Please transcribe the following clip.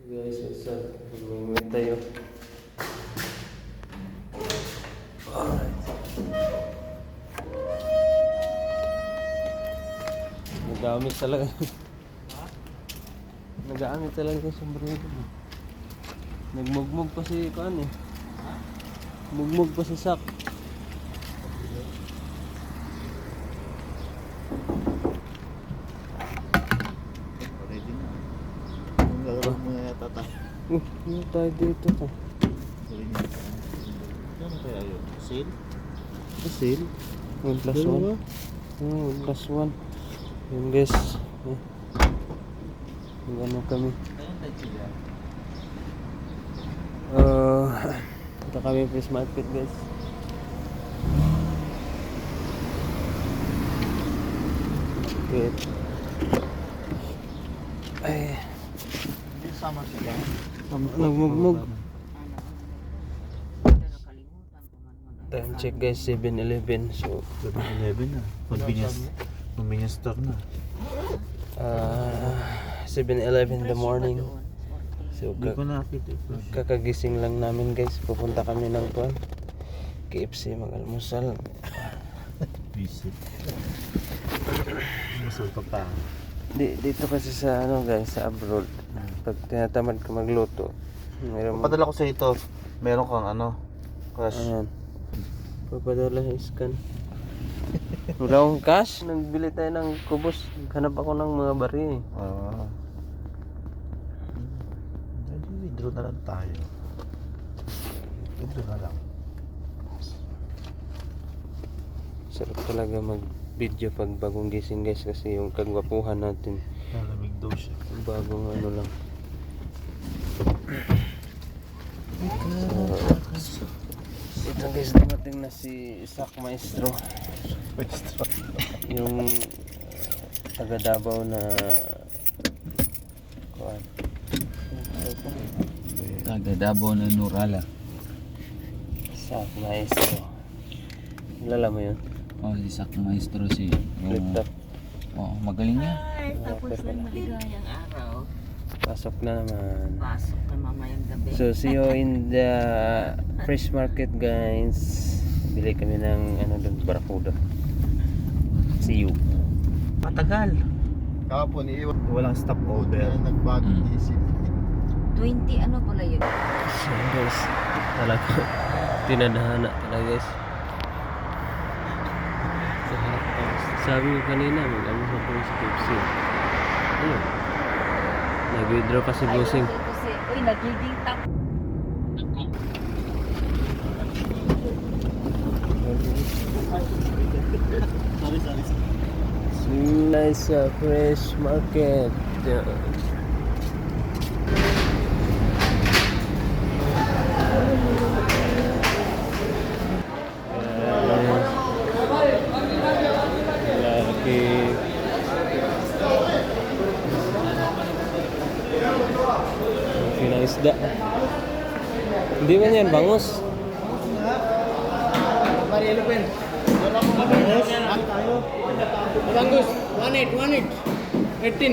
Guys, isa. Mamimit tayo. Alright. Nagamit talaga. Nagamit talaga yung sombrero. Nagmugmug pa si Kaan eh. Mugmug pa si Sak. Ready na. Ang gagawin mo na yata tayo. Ano tayo dito to? Ano kaya yun? Sale? Sale? 1 plus 1. 1 plus 1. Yun guys. Ano kami. Ito kami fish market guys. Wait. Ay. Sama sila. Nagmugmug. Time check guys, 7-Eleven. So 7-Eleven na. Convenience store na. 7-Eleven in the morning. So Hindi ko nakita ito. kakagising lang namin guys. Pupunta kami ng KFC mag-almusal. Visit. Masulpa pa. Dito kasi sa guys, sa abroad. Pag tinatamad ka magluto, meron mo. Papadala ko sa ito. Meron kang cash. Ayan. Papadala sa scan. Wala akong cash. Nagbili tayo ng kubos. Naghanap ako ng mga bari eh. Withdraw na lang tayo. Withdraw na lang. Sarap talaga mag-video pag bagong gising guys. Kasi yung kagwapuhan natin. Malamig daw siya. Bagong lang. So, ito guys, dumating na si Sak Maestro. Yung taga Davao na Taga Davao na Nurala. Sak Maestro. Kilala mo yun? Oh, si Sak Maestro si. Flip top. Oh, magaling niya. Ay, tapos na maligayang araw. Pasok na naman. Pasok na mamayang gabi. So see you in the fresh market guys. Bili kami ng doon, barakuda. See you. Matagal. Kapon, walang stop order. Nagbagong isip. 20 ano pala yun? So guys, talaga tinadhana talaga guys. Sabi ko kanina, mag-almusal kami sa KFC. Ayun. Nag-withdraw kasi bossing. Uy, nagiging tap. Nice fresh market. Isda. Hindi man yan, bangus. Bangus, 18.